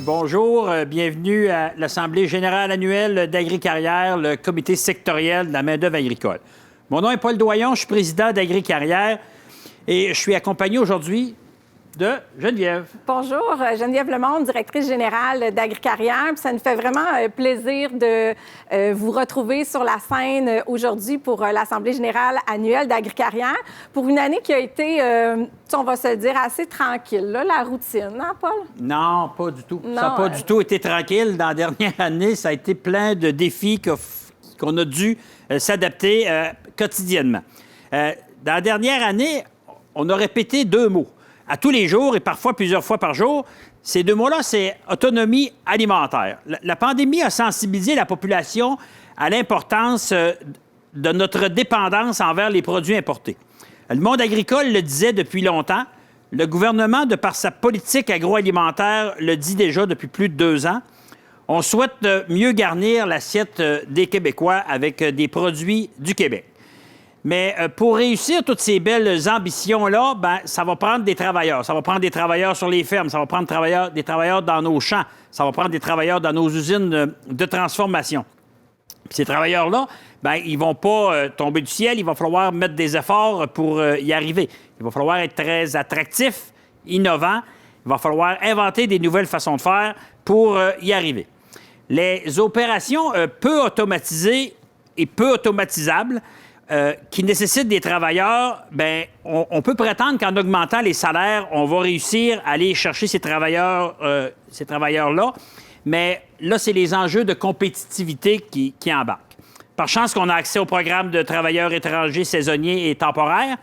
Bonjour, bienvenue à l'Assemblée générale annuelle d'Agri-Carrière, le comité sectoriel de la main-d'œuvre agricole. Mon nom est Paul Doyon, je suis président d'Agri-Carrière et je suis accompagné aujourd'hui de Geneviève. Bonjour, Geneviève Lemonde, directrice générale d'Agri-Carrière. Ça nous fait vraiment plaisir de vous retrouver sur la scène aujourd'hui pour l'Assemblée générale annuelle d'Agri-Carrière pour une année qui a été, on va se le dire, assez tranquille, là, la routine, hein, Paul? Non, pas du tout. Non, ça n'a pas du tout été tranquille. Dans la dernière année, ça a été plein de défis qu'on a dû s'adapter quotidiennement. Dans la dernière année, on a répété 2 mots. À tous les jours et parfois plusieurs fois par jour. Ces 2 mots-là, c'est autonomie alimentaire. La pandémie a sensibilisé la population à l'importance de notre dépendance envers les produits importés. Le monde agricole le disait depuis longtemps. Le gouvernement, de par sa politique agroalimentaire, le dit déjà depuis plus de 2 ans. On souhaite mieux garnir l'assiette des Québécois avec des produits du Québec. Mais pour réussir toutes ces belles ambitions-là, ça va prendre des travailleurs. Ça va prendre des travailleurs sur les fermes, ça va prendre des travailleurs dans nos champs, ça va prendre des travailleurs dans nos usines de transformation. Puis ces travailleurs-là, ils ne vont pas tomber du ciel, il va falloir mettre des efforts pour y arriver. Il va falloir être très attractif, innovant, il va falloir inventer des nouvelles façons de faire pour y arriver. Les opérations peu automatisées et peu automatisables qui nécessitent des travailleurs, on peut prétendre qu'en augmentant les salaires, on va réussir à aller chercher ces travailleurs-là. Mais là, c'est les enjeux de compétitivité qui embarquent. Par chance qu'on a accès au programme de travailleurs étrangers saisonniers et temporaires.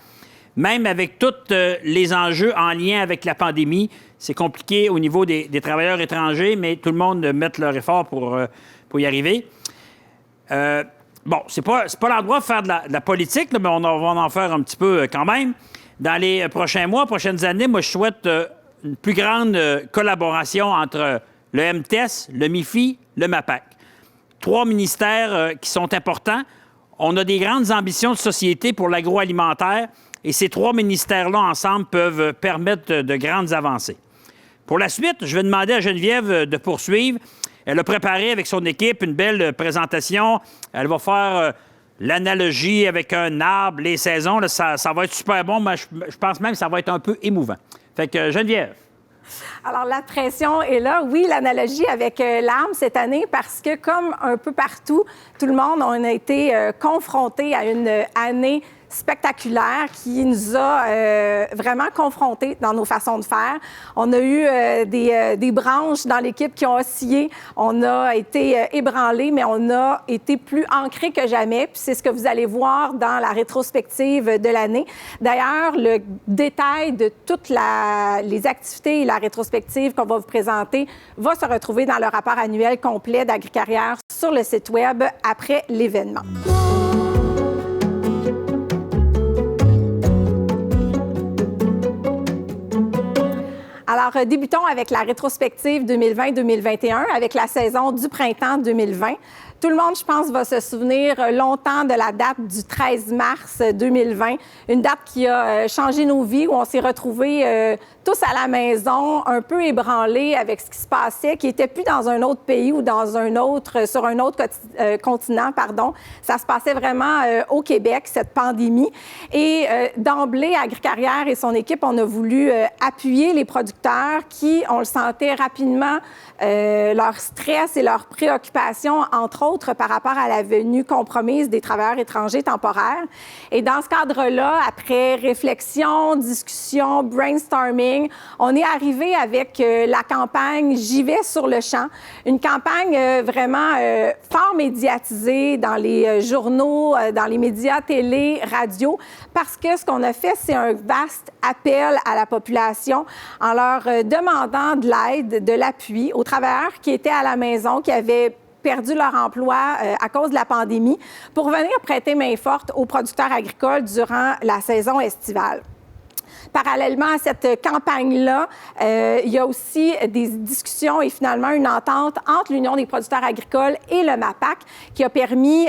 Même avec tous les enjeux en lien avec la pandémie, c'est compliqué au niveau des travailleurs étrangers, mais tout le monde met leur effort pour y arriver. Bon, c'est pas l'endroit de faire de la politique, là, mais on va en faire un petit peu quand même. Dans les prochains mois, prochaines années, moi, je souhaite une plus grande collaboration entre le MTES, le MIFI, le MAPAC. 3 ministères qui sont importants. On a des grandes ambitions de société pour l'agroalimentaire et ces 3 ministères-là, ensemble, peuvent permettre de grandes avancées. Pour la suite, je vais demander à Geneviève de poursuivre. Elle a préparé avec son équipe une belle présentation. Elle va faire l'analogie avec un arbre, les saisons. Là, ça va être super bon, mais je pense même que ça va être un peu émouvant. Fait que Geneviève. Alors, la pression est là. Oui, l'analogie avec l'arbre cette année, parce que comme un peu partout, tout le monde, on a été confronté à une année spectaculaire qui nous a vraiment confrontés dans nos façons de faire. On a eu des branches dans l'équipe qui ont oscillé. On a été ébranlés, mais on a été plus ancrés que jamais. Puis c'est ce que vous allez voir dans la rétrospective de l'année. D'ailleurs, le détail de toutes les activités et la rétrospective qu'on va vous présenter va se retrouver dans le rapport annuel complet d'Agri-Carrière sur le site Web après l'événement. Alors, débutons avec la rétrospective 2020-2021, avec la saison du printemps 2020. Tout le monde, je pense, va se souvenir longtemps de la date du 13 mars 2020, une date qui a changé nos vies, où on s'est retrouvés tous à la maison, un peu ébranlés avec ce qui se passait, qui n'était plus dans un autre pays ou sur un autre continent, pardon. Ça se passait vraiment au Québec, cette pandémie. Et d'emblée, Agri-Carrière et son équipe, on a voulu appuyer les producteurs qui, on le sentait rapidement, leur stress et leurs préoccupations, entre autres par rapport à la venue compromise des travailleurs étrangers temporaires. Et dans ce cadre-là, après réflexion, discussion, brainstorming, on est arrivé avec la campagne J'y vais sur le champ, une campagne vraiment fort médiatisée dans les journaux, dans les médias télé, radio, parce que ce qu'on a fait, c'est un vaste appel à la population en leur demandant de l'aide, de l'appui aux travailleurs qui étaient à la maison, qui avaient perdu leur emploi à cause de la pandémie, pour venir prêter main forte aux producteurs agricoles durant la saison estivale. Parallèlement à cette campagne-là, il y a aussi des discussions et finalement une entente entre l'Union des producteurs agricoles et le MAPAC qui a permis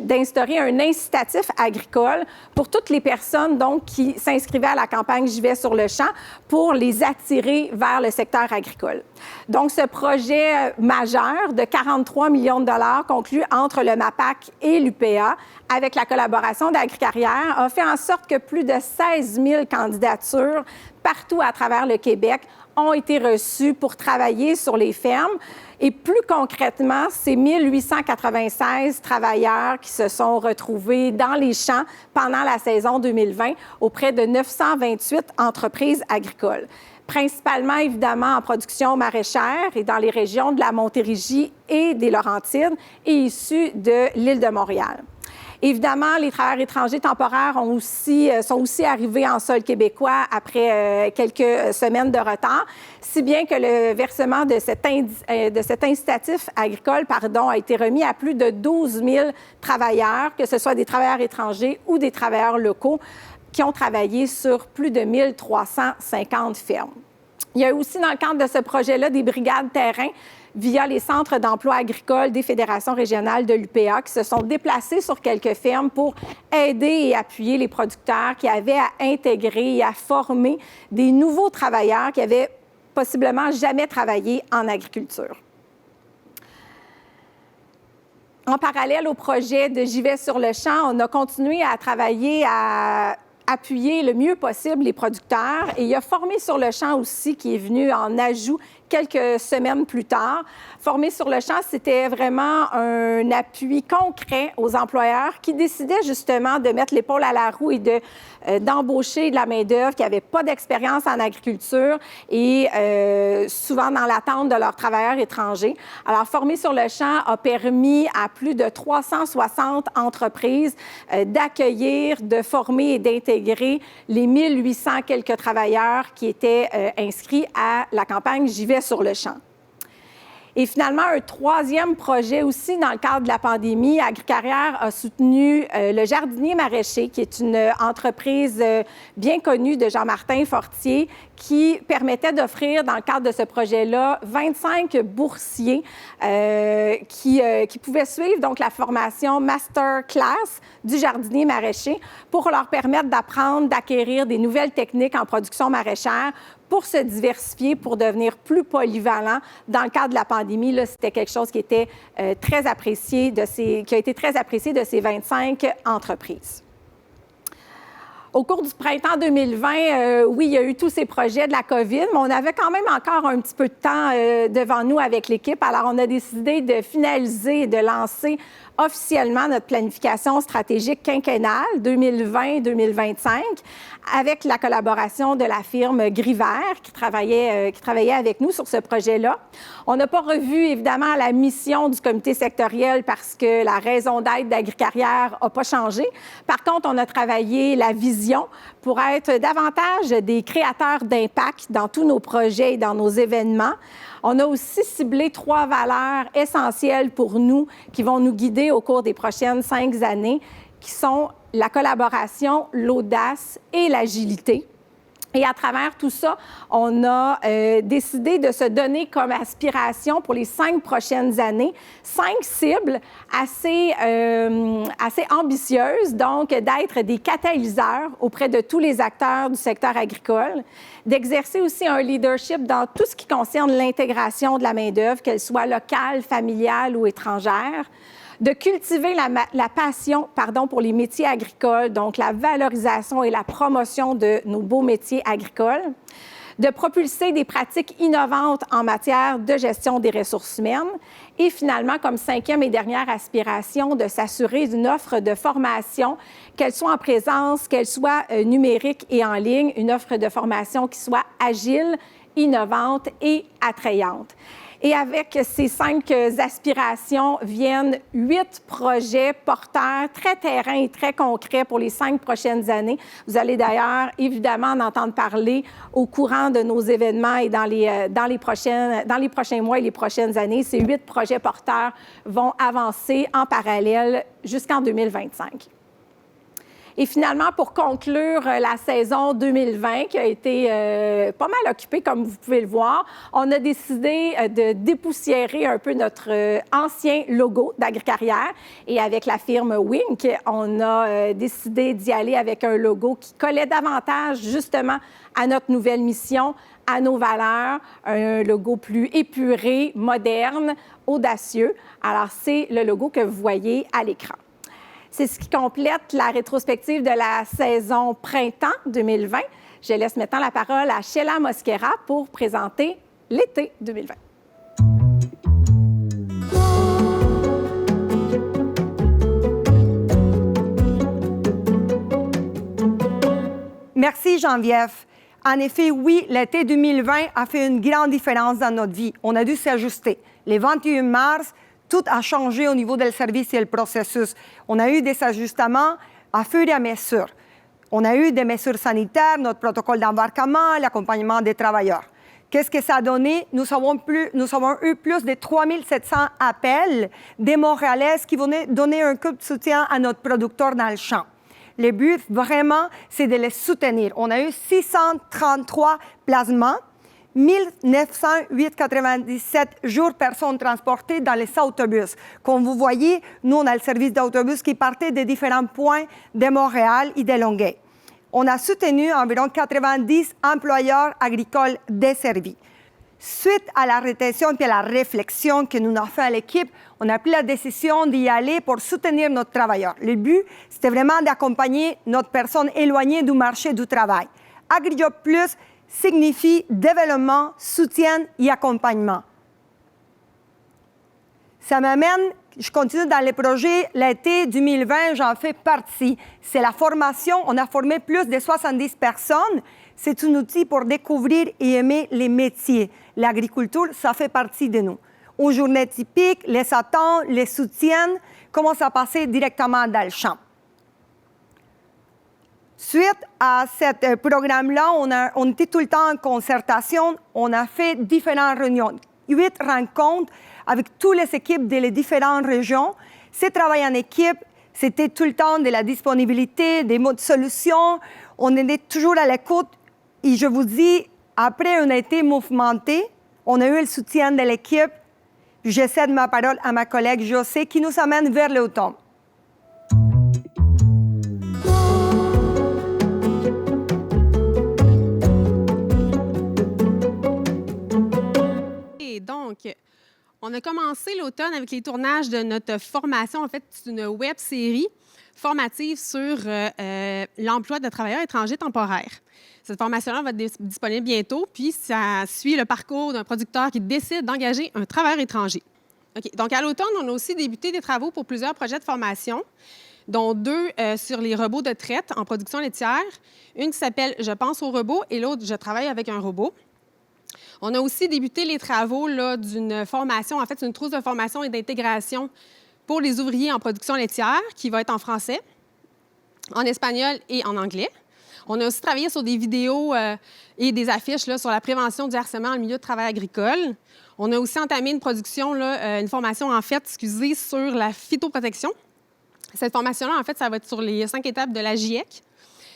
d'instaurer un incitatif agricole pour toutes les personnes donc, qui s'inscrivaient à la campagne J'y vais sur le champ pour les attirer vers le secteur agricole. Donc, ce projet majeur de 43 millions de dollars conclu entre le MAPAC et l'UPA avec la collaboration d'Agricarrière a fait en sorte que plus de 16 000 candidatures partout à travers le Québec ont été reçues pour travailler sur les fermes. Et plus concrètement, c'est 1896 travailleurs qui se sont retrouvés dans les champs pendant la saison 2020 auprès de 928 entreprises agricoles, principalement évidemment en production maraîchère et dans les régions de la Montérégie et des Laurentides et issus de l'île de Montréal. Évidemment, les travailleurs étrangers temporaires sont aussi arrivés en sol québécois après quelques semaines de retard, si bien que le versement de cet incitatif agricole a été remis à plus de 12 000 travailleurs, que ce soit des travailleurs étrangers ou des travailleurs locaux, qui ont travaillé sur plus de 1350 fermes. Il y a aussi, dans le cadre de ce projet-là, des brigades terrain via les centres d'emploi agricole des fédérations régionales de l'UPA qui se sont déplacés sur quelques fermes pour aider et appuyer les producteurs qui avaient à intégrer et à former des nouveaux travailleurs qui avaient possiblement jamais travaillé en agriculture. En parallèle au projet de J'y vais sur le champ, on a continué à travailler à appuyer le mieux possible les producteurs. Et il y a Formé sur le champ aussi qui est venu en ajout quelques semaines plus tard. Formé sur le champ, c'était vraiment un appui concret aux employeurs qui décidaient justement de mettre l'épaule à la roue et d'embaucher de la main-d'œuvre qui n'avait pas d'expérience en agriculture et souvent dans l'attente de leurs travailleurs étrangers. Alors, Formé sur le champ a permis à plus de 360 entreprises d'accueillir, de former et d'intégrer les 1800 quelques travailleurs qui étaient inscrits à la campagne J'y vais sur le champ. Et finalement, un troisième projet aussi dans le cadre de la pandémie, Agricarrière a soutenu le Jardinier maraîcher, qui est une entreprise bien connue de Jean-Martin Fortier, qui permettait d'offrir, dans le cadre de ce projet-là, 25 boursiers qui pouvaient suivre donc la formation Master Class du jardinier maraîcher pour leur permettre d'apprendre, d'acquérir des nouvelles techniques en production maraîchère pour se diversifier, pour devenir plus polyvalent. Dans le cadre de la pandémie, là, c'était quelque chose qui était très apprécié qui a été très apprécié de ces 25 entreprises. Au cours du printemps 2020, oui, il y a eu tous ces projets de la COVID, mais on avait quand même encore un petit peu de temps devant nous avec l'équipe. Alors, on a décidé de finaliser et de lancer officiellement notre planification stratégique quinquennale 2020-2025 avec la collaboration de la firme Grivert qui travaillait avec nous sur ce projet-là. On n'a pas revu, évidemment, la mission du comité sectoriel parce que la raison d'être d'Agricarrière n'a pas changé. Par contre, on a travaillé la vision pour être davantage des créateurs d'impact dans tous nos projets et dans nos événements. On a aussi ciblé 3 valeurs essentielles pour nous qui vont nous guider au cours des prochaines 5 années, qui sont la collaboration, l'audace et l'agilité. Et à travers tout ça, on a décidé de se donner comme aspiration pour les 5 prochaines années 5 cibles assez ambitieuses, donc d'être des catalyseurs auprès de tous les acteurs du secteur agricole, d'exercer aussi un leadership dans tout ce qui concerne l'intégration de la main-d'œuvre, qu'elle soit locale, familiale ou étrangère, de cultiver la passion pour les métiers agricoles, donc la valorisation et la promotion de nos beaux métiers agricoles, de propulser des pratiques innovantes en matière de gestion des ressources humaines et finalement, comme 5e et dernière aspiration, de s'assurer d'une offre de formation, qu'elle soit en présence, qu'elle soit numérique et en ligne, une offre de formation qui soit agile, innovante et attrayante. Et avec ces 5 aspirations viennent 8 projets porteurs très terrain et très concrets pour les 5 prochaines années. Vous allez d'ailleurs évidemment en entendre parler au courant de nos événements et dans les prochains mois et les prochaines années. Ces 8 projets porteurs vont avancer en parallèle jusqu'en 2025. Et finalement, pour conclure la saison 2020, qui a été pas mal occupée, comme vous pouvez le voir, on a décidé de dépoussiérer un peu notre ancien logo d'Agricarrière. Et avec la firme Wink, on a décidé d'y aller avec un logo qui collait davantage justement à notre nouvelle mission, à nos valeurs, un logo plus épuré, moderne, audacieux. Alors, c'est le logo que vous voyez à l'écran. C'est ce qui complète la rétrospective de la saison printemps 2020. Je laisse maintenant la parole à Sheila Mosquera pour présenter l'été 2020. Merci, Geneviève. En effet, oui, l'été 2020 a fait une grande différence dans notre vie. On a dû s'ajuster. Le 21 mars, tout a changé au niveau du service et le processus. On a eu des ajustements à fur et à mesure. On a eu des mesures sanitaires, notre protocole d'embarquement, l'accompagnement des travailleurs. Qu'est-ce que ça a donné? Nous avons eu plus de 3700 appels des Montréalais qui venaient donner un coup de soutien à notre producteur dans le champ. Le but, vraiment, c'est de les soutenir. On a eu 633 placements, 1997 jours personnes transportées dans les autobus. Comme vous voyez, nous, on a le service d'autobus qui partait de différents points de Montréal et de Longueuil. On a soutenu environ 90 employeurs agricoles desservis. Suite à la rétention et à la réflexion que nous avons fait à l'équipe, on a pris la décision d'y aller pour soutenir nos travailleurs. Le but, c'était vraiment d'accompagner notre personne éloignée du marché du travail. AgriJob Plus signifie développement, soutien et accompagnement. Ça m'amène, je continue dans les projets, l'été 2020, j'en fais partie. C'est la formation, on a formé plus de 70 personnes. C'est un outil pour découvrir et aimer les métiers. L'agriculture, ça fait partie de nous. Aux journées typiques, les attentes, les soutiennent, comment ça passait directement dans le champ. Suite à ce programme-là, on était tout le temps en concertation. On a fait différentes réunions, 8 rencontres avec toutes les équipes des différentes régions. Ce travail en équipe, c'était tout le temps de la disponibilité, des modes de solution. On était toujours à l'écoute. Et je vous dis, après, on a été mouvementé. On a eu le soutien de l'équipe. Je cède ma parole à ma collègue José qui nous amène vers l'automne. Et donc, on a commencé l'automne avec les tournages de notre formation. En fait, c'est une web-série formative sur l'emploi de travailleurs étrangers temporaires. Cette formation-là va être disponible bientôt, puis ça suit le parcours d'un producteur qui décide d'engager un travailleur étranger. OK. Donc, à l'automne, on a aussi débuté des travaux pour plusieurs projets de formation, dont 2 sur les robots de traite en production laitière. Une qui s'appelle « Je pense au robot » et l'autre « Je travaille avec un robot ». On a aussi débuté les travaux d'une formation, en fait, une trousse de formation et d'intégration pour les ouvriers en production laitière, qui va être en français, en espagnol et en anglais. On a aussi travaillé sur des vidéos et des affiches sur la prévention du harcèlement en milieu de travail agricole. On a aussi entamé une production, une formation, en fait, sur la phytoprotection. Cette formation-là, en fait, ça va être sur les 5 étapes de la GIEC.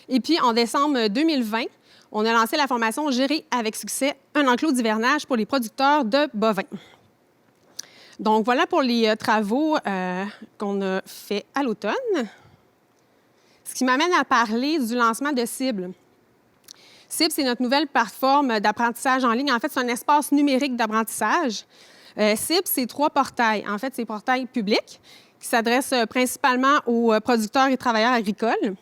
Et puis, en décembre 2020, on a lancé la formation « Gérer avec succès un enclos d'hivernage pour les producteurs de bovins ». Donc, voilà pour les travaux qu'on a fait à l'automne. Ce qui m'amène à parler du lancement de Cible. Cible, c'est notre nouvelle plateforme d'apprentissage en ligne. En fait, c'est un espace numérique d'apprentissage. Cible, c'est 3 portails. En fait, c'est portails publics qui s'adressent principalement aux producteurs et travailleurs agricoles.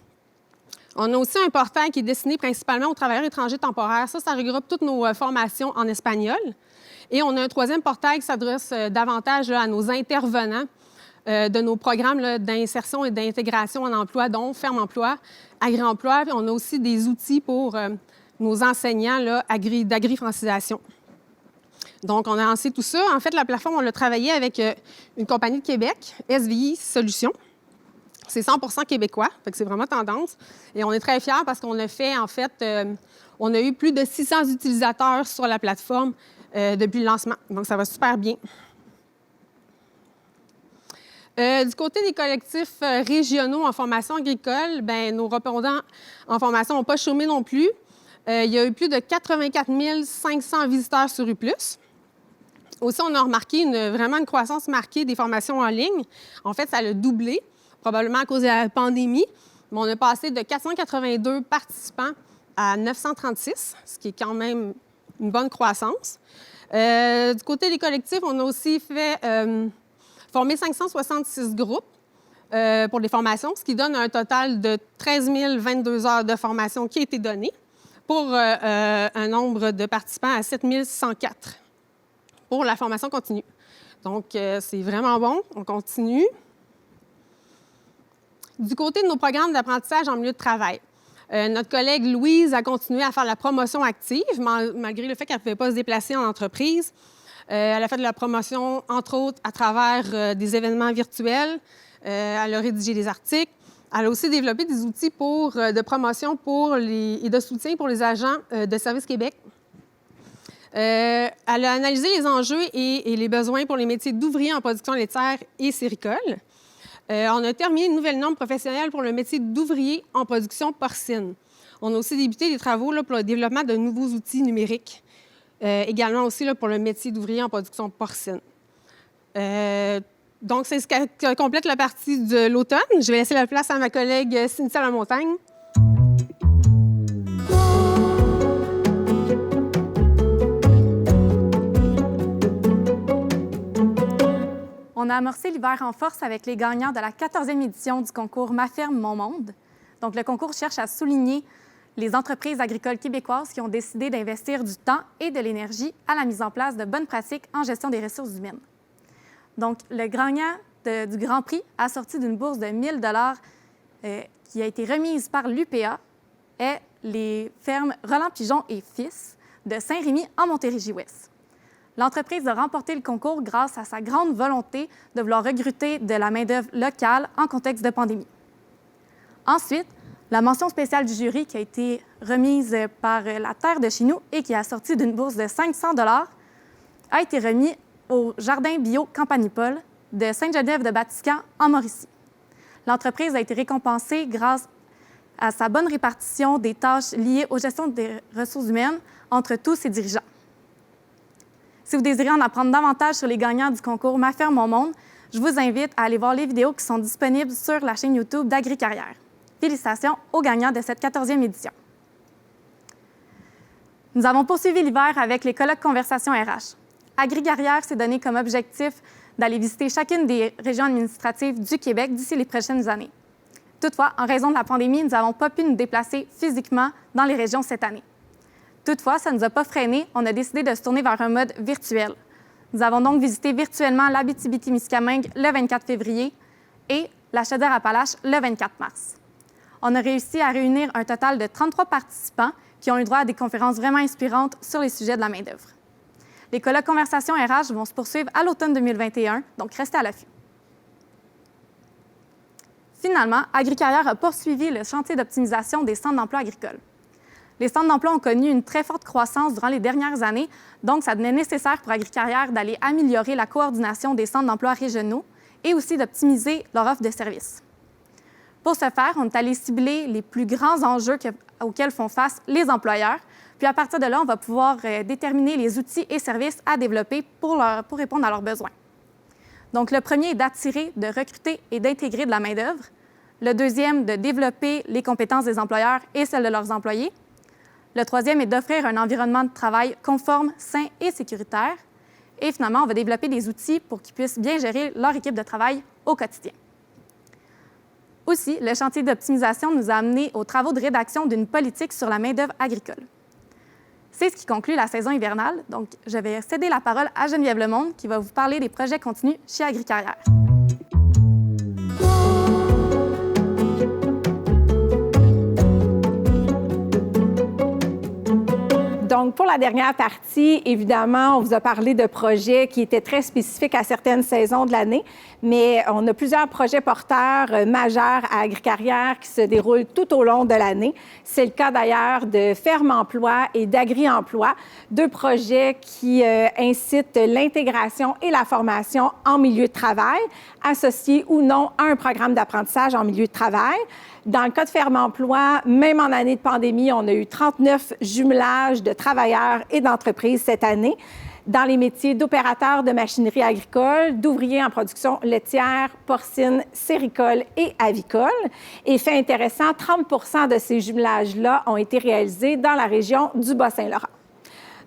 On a aussi un portail qui est destiné principalement aux travailleurs étrangers temporaires. Ça regroupe toutes nos formations en espagnol. Et on a un 3e portail qui s'adresse davantage à nos intervenants de nos programmes d'insertion et d'intégration en emploi, dont Ferme Emploi, Agri-Emploi. Puis on a aussi des outils pour nos enseignants d'agri-francisation. Donc, on a lancé tout ça. En fait, la plateforme, on l'a travaillé avec une compagnie de Québec, SVI Solutions. C'est 100% québécois, fait que c'est vraiment tendance. Et on est très fiers parce qu'on a fait, en fait, on a eu plus de 600 utilisateurs sur la plateforme depuis le lancement. Donc, ça va super bien. Du côté des collectifs régionaux en formation agricole, bien, nos répondants en formation n'ont pas chômé non plus. Il y a eu plus de 84 500 visiteurs sur U+. Aussi, on a remarqué vraiment une croissance marquée des formations en ligne. En fait, ça a doublé, probablement à cause de la pandémie. Mais on a passé de 482 participants à 936, ce qui est quand même une bonne croissance. Du côté des collectifs, on a aussi fait former 566 groupes pour les formations, ce qui donne un total de 13 022 heures de formation qui a été donnée pour un nombre de participants à 7 104 pour la formation continue. Donc, c'est vraiment bon. On continue. Du côté de nos programmes d'apprentissage en milieu de travail, notre collègue Louise a continué à faire la promotion active, malgré le fait qu'elle ne pouvait pas se déplacer en entreprise. Elle a fait de la promotion, entre autres, à travers des événements virtuels. Elle a rédigé des articles. Elle a aussi développé des outils de promotion et de soutien pour les agents de Service Québec. Elle a analysé les enjeux et les besoins pour les métiers d'ouvrier en production laitière et séricole. On a terminé une nouvelle norme professionnelle pour le métier d'ouvrier en production porcine. On a aussi débuté des travaux pour le développement de nouveaux outils numériques, également aussi pour le métier d'ouvrier en production porcine. Donc, c'est ce qui complète la partie de l'automne. Je vais laisser la place à ma collègue Cynthia Lamontagne. On a amorcé l'hiver en force avec les gagnants de la 14e édition du concours Ma ferme, mon monde. Donc, le concours cherche à souligner les entreprises agricoles québécoises qui ont décidé d'investir du temps et de l'énergie à la mise en place de bonnes pratiques en gestion des ressources humaines. Donc, le gagnant du Grand Prix, assorti d'une bourse de 1 000 qui a été remise par l'UPA, est les fermes Roland Pigeon et Fils de Saint-Rémy en Montérégie-Ouest. L'entreprise a remporté le concours grâce à sa grande volonté de vouloir recruter de la main-d'œuvre locale en contexte de pandémie. Ensuite, la mention spéciale du jury qui a été remise par La Terre de chez nous et qui est assortie d'une bourse de 500 a été remise au Jardin bio Campanipole de Sainte-Geneviève-de-Batiscan en Mauricie. L'entreprise a été récompensée grâce à sa bonne répartition des tâches liées aux gestions des ressources humaines entre tous ses dirigeants. Si vous désirez en apprendre davantage sur les gagnants du concours Ma ferme, mon monde, je vous invite à aller voir les vidéos qui sont disponibles sur la chaîne YouTube d'Agri-Carrière. Félicitations aux gagnants de cette 14e édition. Nous avons poursuivi l'hiver avec les colloques Conversation RH. Agri-Carrière s'est donné comme objectif d'aller visiter chacune des régions administratives du Québec d'ici les prochaines années. Toutefois, en raison de la pandémie, nous n'avons pas pu nous déplacer physiquement dans les régions cette année. Toutefois, ça ne nous a pas freinés. On a décidé de se tourner vers un mode virtuel. Nous avons donc visité virtuellement l'Abitibi-Témiscamingue le 24 février et la Chaudière-Appalaches le 24 mars. On a réussi à réunir un total de 33 participants qui ont eu droit à des conférences vraiment inspirantes sur les sujets de la main-d'œuvre. Les colloques Conversation RH vont se poursuivre à l'automne 2021, donc restez à l'affût. Finalement, Agri-Carrière a poursuivi le chantier d'optimisation des centres d'emploi agricoles. Les centres d'emploi ont connu une très forte croissance durant les dernières années, donc ça devenait nécessaire pour Agri-Carrière d'aller améliorer la coordination des centres d'emploi régionaux et aussi d'optimiser leur offre de services. Pour ce faire, on est allé cibler les plus grands enjeux auxquels font face les employeurs, puis à partir de là, on va pouvoir déterminer les outils et services à développer pour répondre à leurs besoins. Donc, le premier est d'attirer, de recruter et d'intégrer de la main-d'œuvre. Le deuxième, de développer les compétences des employeurs et celles de leurs employés. Le troisième est d'offrir un environnement de travail conforme, sain et sécuritaire. Et finalement, on va développer des outils pour qu'ils puissent bien gérer leur équipe de travail au quotidien. Aussi, le chantier d'optimisation nous a amenés aux travaux de rédaction d'une politique sur la main-d'œuvre agricole. C'est ce qui conclut la saison hivernale. Donc, je vais céder la parole à Geneviève Lemonde qui va vous parler des projets continus chez Agri-Carrière. Donc, Donc, pour la dernière partie, évidemment, on vous a parlé de projets qui étaient très spécifiques à certaines saisons de l'année, mais on a plusieurs projets porteurs majeurs à Agricarrière qui se déroulent tout au long de l'année. C'est le cas d'ailleurs de Ferme Emploi et d'Agri-Emploi, 2 projets qui incitent l'intégration et la formation en milieu de travail, associés ou non à un programme d'apprentissage en milieu de travail. Dans le cas de Ferme Emploi, même en année de pandémie, on a eu 39 jumelages de travailleurs et d'entreprises cette année dans les métiers d'opérateurs de machinerie agricole, d'ouvriers en production laitière, porcine, séricole et avicole. Et fait intéressant, 30 de ces jumelages-là ont été réalisés dans la région du Bas-Saint-Laurent.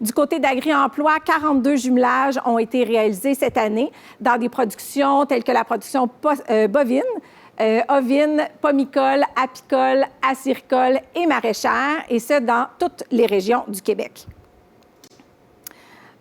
Du côté d'Agri-Emploi, 42 jumelages ont été réalisés cette année dans des productions telles que la production bovine, ovine, pomicole, apicole, acéricole et maraîchère, et ce, dans toutes les régions du Québec.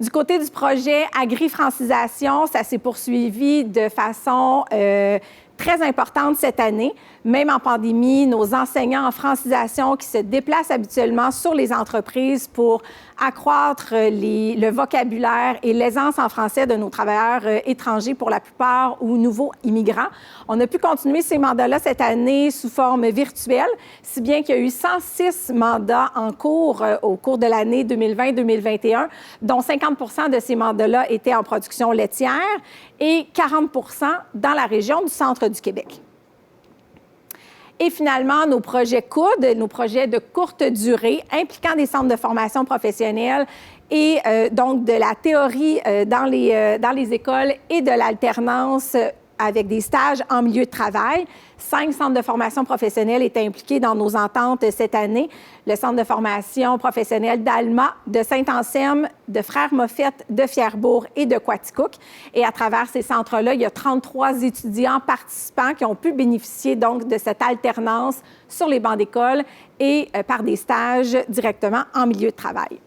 Du côté du projet Agri-francisation, ça s'est poursuivi de façon très importante cette année. Même en pandémie, nos enseignants en francisation qui se déplacent habituellement sur les entreprises pour accroître le vocabulaire et l'aisance en français de nos travailleurs étrangers pour la plupart ou nouveaux immigrants. On a pu continuer ces mandats-là cette année sous forme virtuelle, si bien qu'il y a eu 106 mandats en cours au cours de l'année 2020-2021, dont 50 de ces mandats-là étaient en production laitière et 40 dans la région du centre du Québec. Et finalement, nos projets COUD, nos projets de courte durée impliquant des centres de formation professionnelle et donc de la théorie dans les écoles et de l'alternance avec des stages en milieu de travail. 5 centres de formation professionnelle étaient impliqués dans nos ententes cette année. Le centre de formation professionnelle d'Alma, de Saint-Anselme, de Frères Moffett, de Fierbourg et de Quaticook. Et à travers ces centres-là, il y a 33 étudiants participants qui ont pu bénéficier donc de cette alternance sur les bancs d'école et par des stages directement en milieu de travail.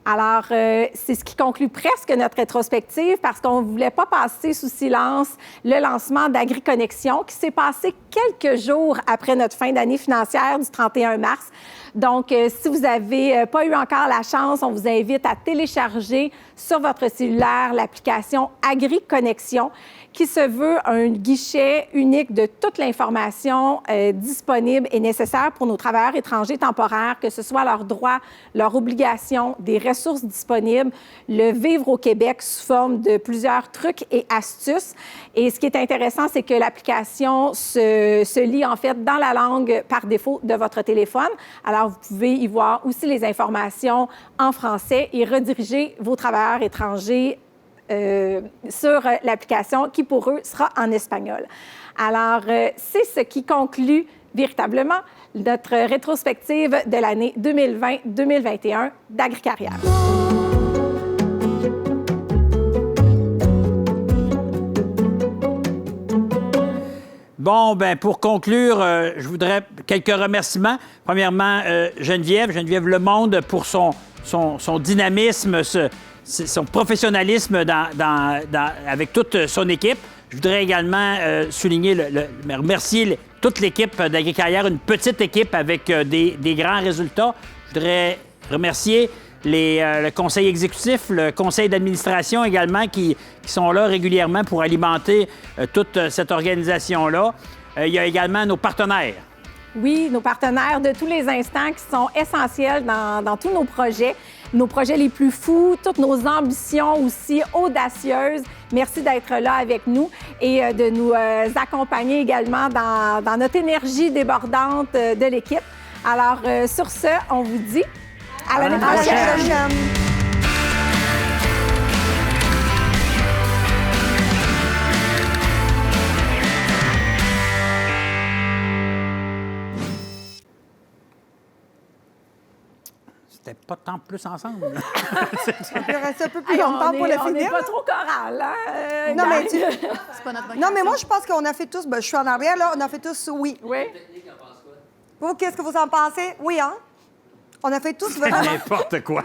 Alors, c'est ce qui conclut presque notre rétrospective parce qu'on ne voulait pas passer sous silence le lancement d'AgriConnexion qui s'est passé quelques jours après notre fin d'année financière du 31 mars. Donc, si vous n'avez pas eu encore la chance, on vous invite à télécharger sur votre cellulaire l'application AgriConnexion qui se veut un guichet unique de toute l'information disponible et nécessaire pour nos travailleurs étrangers temporaires, que ce soit leurs droits, leurs obligations, des ressources disponibles, le vivre au Québec sous forme de plusieurs trucs et astuces. Et ce qui est intéressant, c'est que l'application se lit en fait dans la langue par défaut de votre téléphone. Alors, vous pouvez y voir aussi les informations en français et rediriger vos travailleurs étrangers sur l'application qui, pour eux, sera en espagnol. Alors, c'est ce qui conclut véritablement notre rétrospective de l'année 2020-2021 d'Agricarrière. Bon, ben pour conclure, je voudrais quelques remerciements. Premièrement, Geneviève Lemonde pour son dynamisme, son professionnalisme avec toute son équipe. Je voudrais également remercier toute l'équipe d'Agricarrière, une petite équipe avec des grands résultats. Je voudrais remercier le conseil exécutif, le conseil d'administration également qui sont là régulièrement pour alimenter toute cette organisation-là. Il y a également nos partenaires. Oui, nos partenaires de tous les instants qui sont essentiels dans tous nos projets les plus fous, toutes nos ambitions aussi audacieuses. Merci d'être là avec nous et de nous accompagner également dans notre énergie débordante de l'équipe. Alors, sur ce, on vous dit à l'année prochaine. C'était pas tant plus ensemble. On peut rester un peu plus longtemps pour le finir. On n'est pas trop choral, hein? Non, mais C'est pas notre non, mais moi, je pense qu'on a fait tous... je suis en arrière, là. On a fait tous oui. Oui. Vous, qu'est-ce que vous en pensez? Oui, hein? On a fait tous vraiment... N'importe quoi.